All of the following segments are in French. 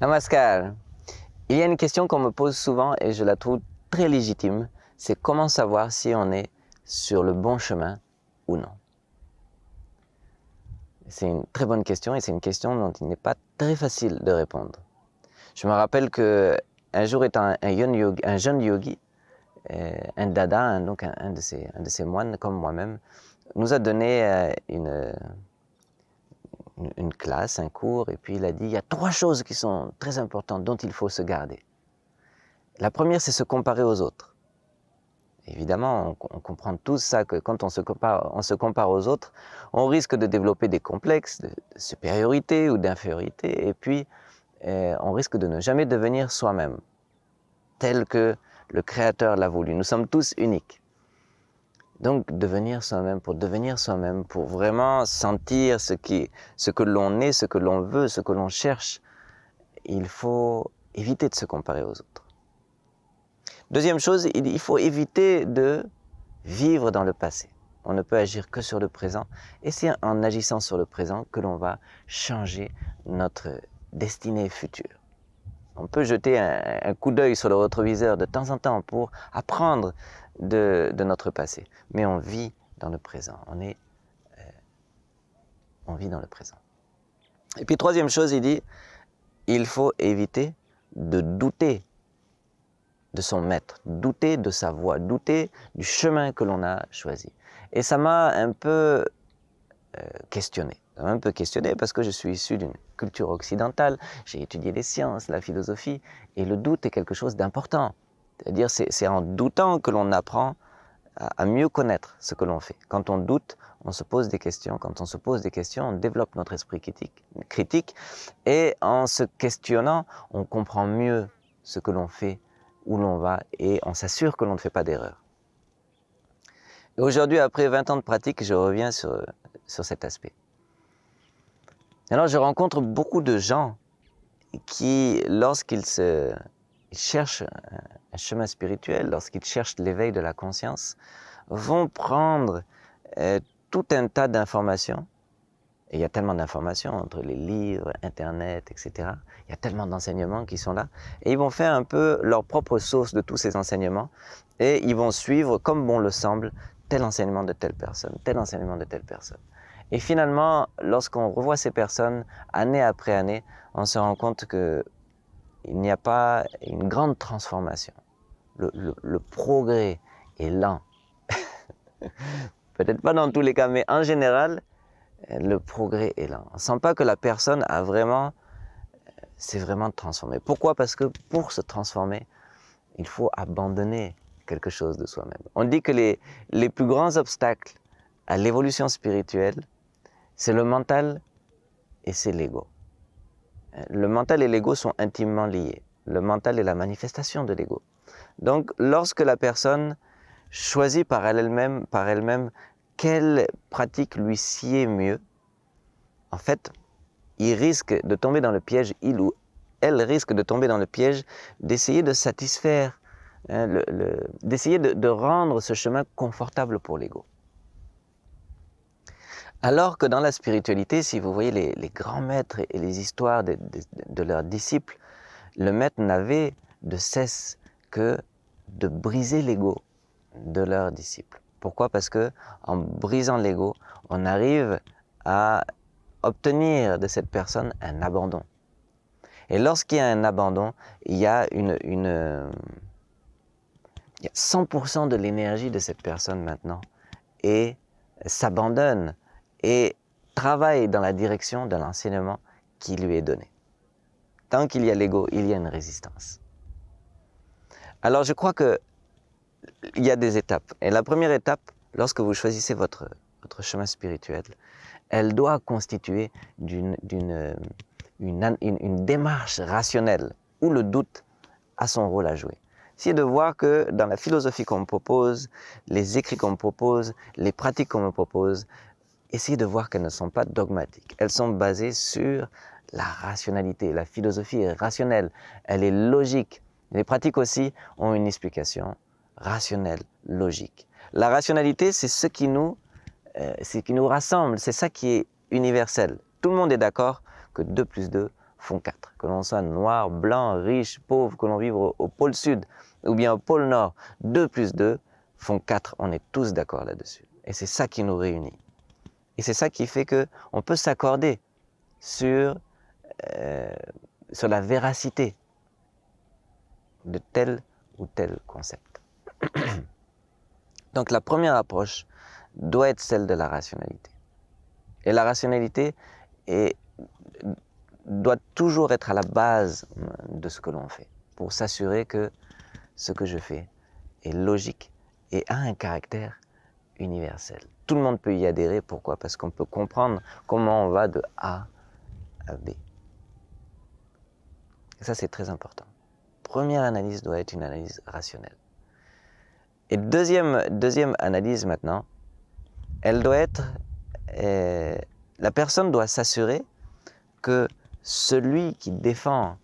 Namaskar. Il y a une question qu'on me pose souvent et je la trouve très légitime, c'est comment savoir si on est sur le bon chemin ou non. C'est une très bonne question et c'est une question dont il n'est pas très facile de répondre. Je me rappelle qu'un jour étant un jeune yogi, un dada, donc un de ces moines comme moi-même, nous a donné une classe, un cours, et puis il a dit il y a 3 choses qui sont très importantes dont il faut se garder. La première, c'est se comparer aux autres. Évidemment, on comprend tous ça, que quand on se compare aux autres, on risque de développer des complexes de supériorité ou d'infériorité, et puis on risque de ne jamais devenir soi-même, tel que le Créateur l'a voulu. Nous sommes tous uniques. Donc, devenir soi-même, pour vraiment sentir ce que l'on est, ce que l'on veut, ce que l'on cherche, il faut éviter de se comparer aux autres. Deuxième chose, il faut éviter de vivre dans le passé. On ne peut agir que sur le présent, et c'est en agissant sur le présent que l'on va changer notre destinée future. On peut jeter un coup d'œil sur le rétroviseur de temps en temps pour apprendre de notre passé, mais on vit dans le présent, on vit dans le présent. Et puis troisième chose, il dit, il faut éviter de douter de son maître, douter de sa voie, douter du chemin que l'on a choisi. Et ça m'a un peu questionné. Parce que je suis issu d'une culture occidentale, j'ai étudié les sciences, la philosophie, et le doute est quelque chose d'important. C'est-à-dire c'est en doutant que l'on apprend à mieux connaître ce que l'on fait. Quand on doute, on se pose des questions. Quand on se pose des questions, on développe notre esprit critique, et en se questionnant, on comprend mieux ce que l'on fait, où l'on va, et on s'assure que l'on ne fait pas d'erreur. Aujourd'hui, après 20 ans de pratique, je reviens sur cet aspect. Alors, je rencontre beaucoup de gens qui, lorsqu'ils cherchent un chemin spirituel, lorsqu'ils cherchent l'éveil de la conscience, vont prendre tout un tas d'informations. Et il y a tellement d'informations entre les livres, Internet, etc. Il y a tellement d'enseignements qui sont là. Et ils vont faire un peu leur propre sauce de tous ces enseignements. Et ils vont suivre, comme bon le semble, tel enseignement de telle personne, tel enseignement de telle personne. Et finalement, lorsqu'on revoit ces personnes, année après année, on se rend compte qu'il n'y a pas une grande transformation. Le progrès est lent. Peut-être pas dans tous les cas, mais en général, le progrès est lent. On ne sent pas que la personne s'est vraiment transformée. Pourquoi? Parce que pour se transformer, il faut abandonner quelque chose de soi-même. On dit que les plus grands obstacles à l'évolution spirituelle, c'est le mental et c'est l'ego. Le mental et l'ego sont intimement liés. Le mental est la manifestation de l'ego. Donc, lorsque la personne choisit par elle-même quelle pratique lui sied mieux, en fait, il risque de tomber dans le piège, il ou elle risque de tomber dans le piège d'essayer de satisfaire, d'essayer de rendre ce chemin confortable pour l'ego. Alors que dans la spiritualité, si vous voyez les grands maîtres et les histoires de leurs disciples, le maître n'avait de cesse que de briser l'ego de leurs disciples. Pourquoi? Parce que en brisant l'ego, on arrive à obtenir de cette personne un abandon. Et lorsqu'il y a un abandon, il y a 100% de l'énergie de cette personne maintenant et s'abandonne et travaille dans la direction de l'enseignement qui lui est donné. Tant qu'il y a l'ego, il y a une résistance. Alors je crois qu'il y a des étapes. Et la première étape, lorsque vous choisissez votre chemin spirituel, elle doit constituer une démarche rationnelle où le doute a son rôle à jouer. C'est de voir que dans la philosophie qu'on me propose, les écrits qu'on me propose, les pratiques qu'on me propose, essayez de voir qu'elles ne sont pas dogmatiques. Elles sont basées sur la rationalité. La philosophie est rationnelle, elle est logique. Les pratiques aussi ont une explication rationnelle, logique. La rationalité, c'est ce qui nous rassemble, c'est ça qui est universel. Tout le monde est d'accord que 2 plus 2 font 4. Que l'on soit noir, blanc, riche, pauvre, que l'on vive au pôle sud ou bien au pôle nord, 2 plus 2 font 4. On est tous d'accord là-dessus. Et c'est ça qui nous réunit. Et c'est ça qui fait qu'on peut s'accorder sur la véracité de tel ou tel concept. Donc la première approche doit être celle de la rationalité. Et la rationalité doit toujours être à la base de ce que l'on fait, pour s'assurer que ce que je fais est logique et a un caractère universel. Tout le monde peut y adhérer. Pourquoi? Parce qu'on peut comprendre comment on va de A à B. Et ça, c'est très important. Première analyse doit être une analyse rationnelle. Et deuxième analyse maintenant, elle doit être... la personne doit s'assurer que celui qui défend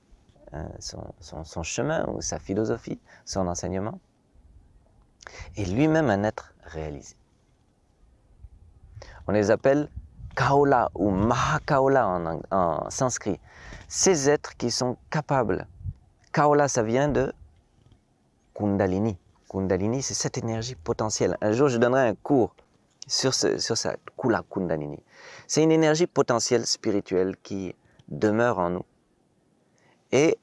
son chemin ou sa philosophie, son enseignement, est lui-même un être réalisé. On les appelle Kaola ou Mahakaola en sanskrit. Ces êtres qui sont capables. Kaola, ça vient de Kundalini. Kundalini, c'est cette énergie potentielle. Un jour, je donnerai un cours sur ça, Kula Kundalini. C'est une énergie potentielle spirituelle qui demeure en nous. Et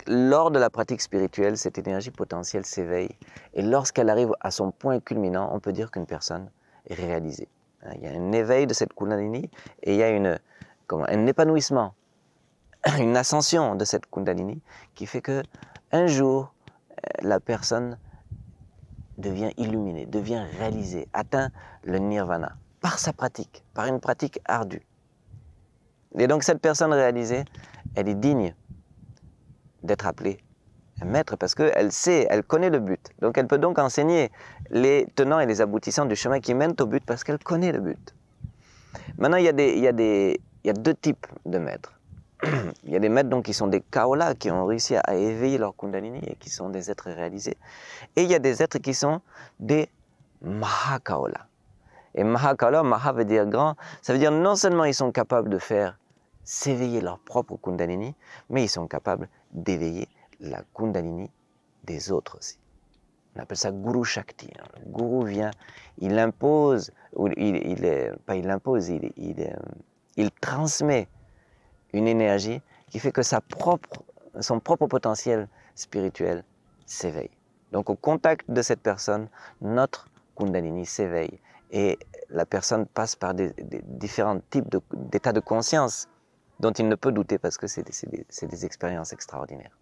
lors de la pratique spirituelle, cette énergie potentielle s'éveille. Et lorsqu'elle arrive à son point culminant, on peut dire qu'une personne est réalisée. Il y a un éveil de cette Kundalini et il y a un épanouissement, une ascension de cette Kundalini qui fait que un jour, la personne devient illuminée, devient réalisée, atteint le nirvana par sa pratique, par une pratique ardue. Et donc cette personne réalisée, elle est digne d'être appelée un maître parce qu'elle sait, elle connaît le but. Donc elle peut donc enseigner les tenants et les aboutissants du chemin qui mènent au but parce qu'elle connaît le but. Maintenant, il y a deux types de maîtres. Il y a des maîtres donc, qui sont des Kaola, qui ont réussi à éveiller leur Kundalini et qui sont des êtres réalisés. Et il y a des êtres qui sont des Mahakaola. Et Mahakaola, Maha veut dire grand, ça veut dire non seulement ils sont capables de faire s'éveiller leur propre Kundalini, mais ils sont capables d'éveiller la Kundalini des autres aussi. On appelle ça Guru Shakti. Le Guru vient, il impose, ou il transmet une énergie qui fait que son propre potentiel spirituel s'éveille. Donc au contact de cette personne, notre Kundalini s'éveille et la personne passe par des différents types d'états de conscience dont il ne peut douter parce que c'est des expériences extraordinaires.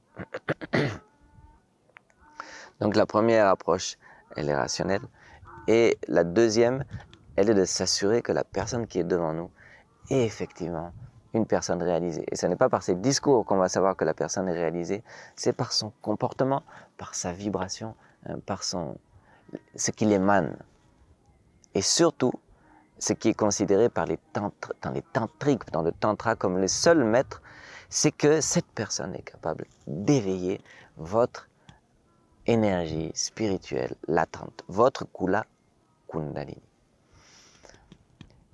Donc la première approche, elle est rationnelle. Et la deuxième, elle est de s'assurer que la personne qui est devant nous est effectivement une personne réalisée. Et ce n'est pas par ses discours qu'on va savoir que la personne est réalisée, c'est par son comportement, par sa vibration, par ce qu'il émane. Et surtout, ce qui est considéré par dans les tantriques, dans le tantra comme le seul maître, c'est que cette personne est capable d'éveiller votre énergie spirituelle latente, votre Kula Kundalini.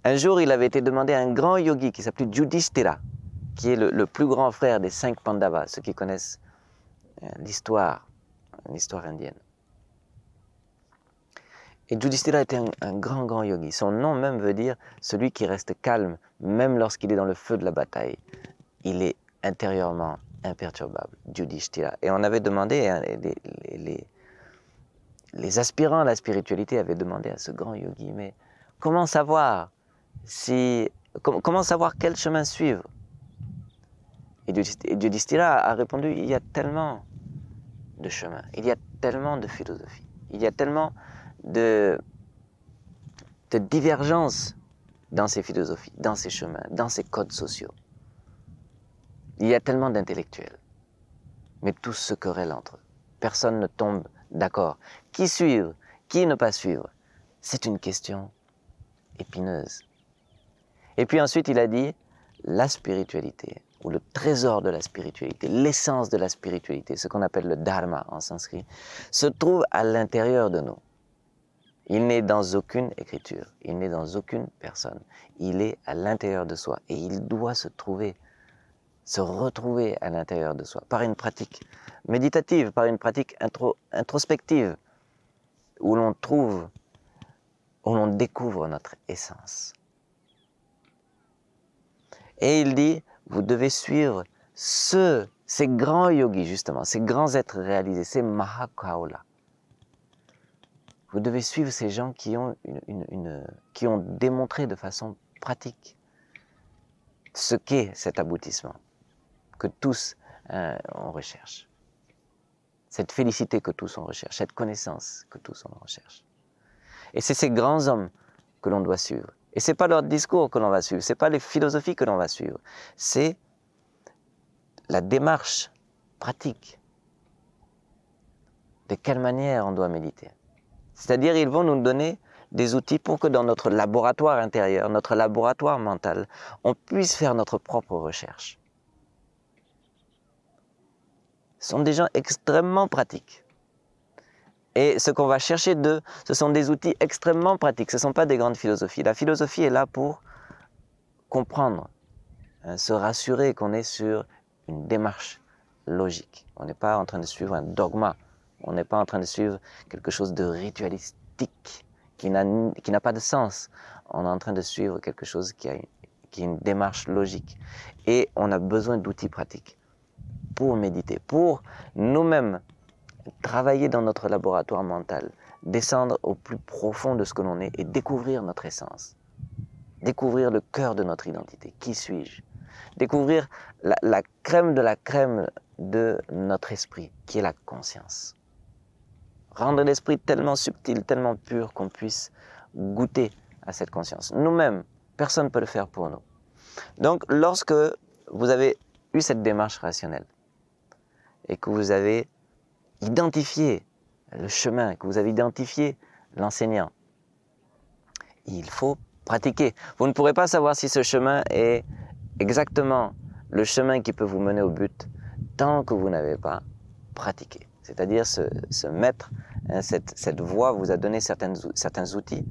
Un jour, il avait été demandé à un grand yogi qui s'appelait Yudhishthira, qui est le plus grand frère des 5 Pandavas, ceux qui connaissent l'histoire indienne. Et Yudhishthira était un grand yogi. Son nom même veut dire celui qui reste calme, même lorsqu'il est dans le feu de la bataille. Il est intérieurement imperturbable, Yudhishthira. Et on avait demandé, hein, les aspirants à la spiritualité avaient demandé à ce grand yogi, mais comment savoir quel chemin suivre? Et Yudhishthira a répondu, il y a tellement de chemins, il y a tellement de philosophies, il y a tellement de divergences dans ces philosophies, dans ces chemins, dans ces codes sociaux. Il y a tellement d'intellectuels, mais tous se querellent entre eux. Personne ne tombe d'accord. Qui suivre, qui ne pas suivre, c'est une question épineuse. Et puis ensuite, il a dit, la spiritualité, ou le trésor de la spiritualité, l'essence de la spiritualité, ce qu'on appelle le dharma en sanskrit, se trouve à l'intérieur de nous. Il n'est dans aucune écriture, il n'est dans aucune personne. Il est à l'intérieur de soi et il doit se trouver se retrouver à l'intérieur de soi, par une pratique méditative, par une pratique introspective, où l'on trouve, où l'on découvre notre essence. Et il dit, vous devez suivre ces grands yogis, justement, ces grands êtres réalisés, ces Mahakaula. Vous devez suivre ces gens qui ont, qui ont démontré de façon pratique ce qu'est cet aboutissement que tous on recherche. Cette félicité que tous on recherche, cette connaissance que tous on recherche. Et c'est ces grands hommes que l'on doit suivre. Et ce n'est pas leur discours que l'on va suivre, ce n'est pas les philosophies que l'on va suivre, c'est la démarche pratique. De quelle manière on doit méditer. C'est-à-dire, ils vont nous donner des outils pour que dans notre laboratoire intérieur, notre laboratoire mental, on puisse faire notre propre recherche. Ce sont des gens extrêmement pratiques. Et ce qu'on va chercher d'eux, ce sont des outils extrêmement pratiques. Ce ne sont pas des grandes philosophies. La philosophie est là pour comprendre, se rassurer qu'on est sur une démarche logique. On n'est pas en train de suivre un dogma. On n'est pas en train de suivre quelque chose de ritualistique qui n'a pas de sens. On est en train de suivre quelque chose qui est une démarche logique. Et on a besoin d'outils pratiques pour méditer, pour nous-mêmes travailler dans notre laboratoire mental, descendre au plus profond de ce que l'on est et découvrir notre essence, découvrir le cœur de notre identité. Qui suis-je? Découvrir la crème de la crème de notre esprit, qui est la conscience. Rendre l'esprit tellement subtil, tellement pur qu'on puisse goûter à cette conscience. Nous-mêmes, personne ne peut le faire pour nous. Donc, lorsque vous avez eu cette démarche rationnelle et que vous avez identifié le chemin, que vous avez identifié l'enseignant, il faut pratiquer. Vous ne pourrez pas savoir si ce chemin est exactement le chemin qui peut vous mener au but tant que vous n'avez pas pratiqué. C'est-à-dire se mettre, cette voie vous a donné certains outils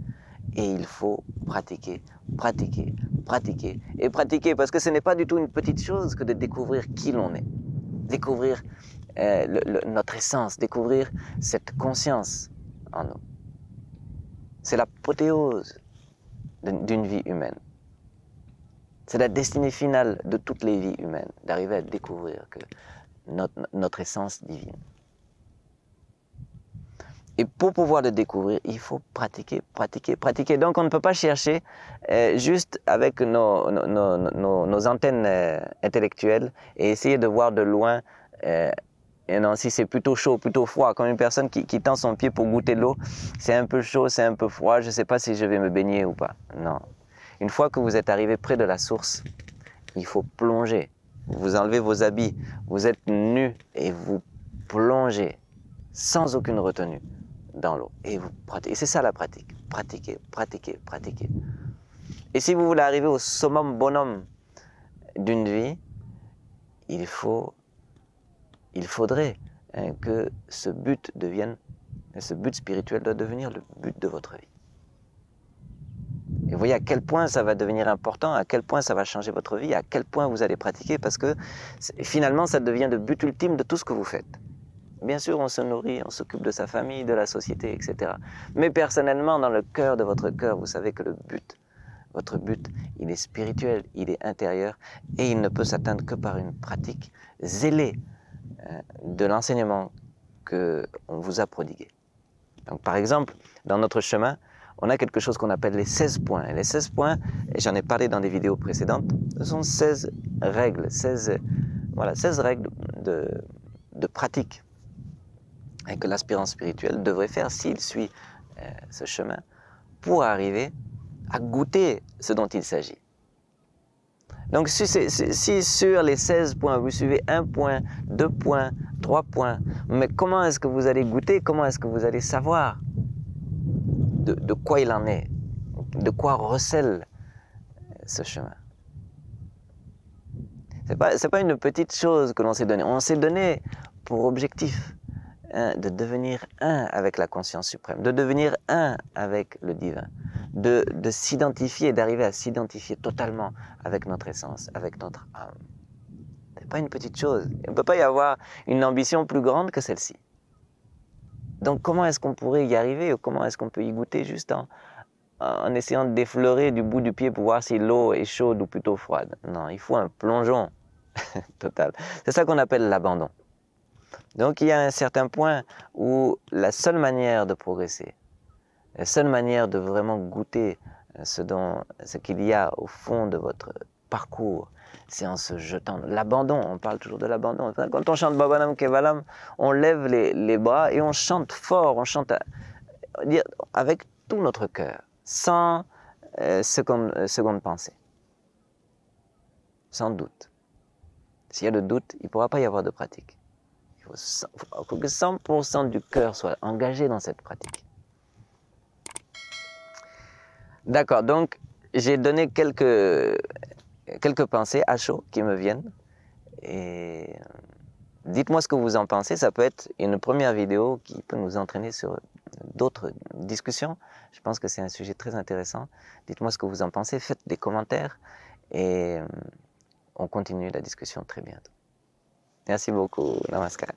et il faut pratiquer, pratiquer, pratiquer et pratiquer parce que ce n'est pas du tout une petite chose que de découvrir qui l'on est, découvrir notre essence, découvrir cette conscience en nous. C'est l'apothéose d'une vie humaine. C'est la destinée finale de toutes les vies humaines, d'arriver à découvrir que notre essence divine. Et pour pouvoir le découvrir, il faut pratiquer, pratiquer, pratiquer. Donc on ne peut pas chercher juste avec nos antennes intellectuelles et essayer de voir de loin. Et non, si c'est plutôt chaud, plutôt froid, comme une personne qui tend son pied pour goûter l'eau, c'est un peu chaud, c'est un peu froid, je ne sais pas si je vais me baigner ou pas. Non. Une fois que vous êtes arrivé près de la source, il faut plonger. Vous enlevez vos habits, vous êtes nu et vous plongez sans aucune retenue dans l'eau. Et vous pratiquez. Et c'est ça la pratique. Pratiquer, pratiquer, pratiquer. Et si vous voulez arriver au summum bonum d'une vie, il faudrait que ce but spirituel doit devenir le but de votre vie. Et vous voyez à quel point ça va devenir important, à quel point ça va changer votre vie, à quel point vous allez pratiquer, parce que finalement ça devient le but ultime de tout ce que vous faites. Bien sûr, on se nourrit, on s'occupe de sa famille, de la société, etc. Mais personnellement, dans le cœur de votre cœur, vous savez que votre but, il est spirituel, il est intérieur, et il ne peut s'atteindre que par une pratique zélée de l'enseignement qu'on vous a prodigué. Donc, par exemple, dans notre chemin, on a quelque chose qu'on appelle les 16 points. Et les 16 points, et j'en ai parlé dans des vidéos précédentes, ce sont 16 règles, 16 règles de pratique que l'aspirant spirituel devrait faire s'il suit ce chemin pour arriver à goûter ce dont il s'agit. Donc si sur les 16 points, vous suivez 1 point, 2 points, 3 points, mais comment est-ce que vous allez goûter, comment est-ce que vous allez savoir de quoi il en est, de quoi recèle ce chemin? C'est pas une petite chose que l'on s'est donné. On s'est donné pour objectif de devenir un avec la conscience suprême, de devenir un avec le divin, de s'identifier, d'arriver à s'identifier totalement avec notre essence, avec notre âme. n'est pas une petite chose. Il ne peut pas y avoir une ambition plus grande que celle-ci. Donc comment est-ce qu'on pourrait y arriver, ou comment est-ce qu'on peut y goûter juste en essayant d'effleurer du bout du pied pour voir si l'eau est chaude ou plutôt froide? Non, il faut un plongeon total. C'est ça qu'on appelle l'abandon. Donc il y a un certain point où la seule manière de progresser, la seule manière de vraiment goûter ce qu'il y a au fond de votre parcours, c'est en se jetant. L'abandon, on parle toujours de l'abandon. Quand on chante Babanam Kevalam, on lève les bras et on chante fort, on chante avec tout notre cœur, sans seconde pensée, sans doute. S'il y a de doute, il ne pourra pas y avoir de pratique. Il faut que 100% du cœur soit engagé dans cette pratique. D'accord, donc j'ai donné quelques pensées à chaud qui me viennent. Et dites-moi ce que vous en pensez. Ça peut être une première vidéo qui peut nous entraîner sur d'autres discussions. Je pense que c'est un sujet très intéressant. Dites-moi ce que vous en pensez. Faites des commentaires et on continue la discussion très bientôt. Merci beaucoup. Namaskar.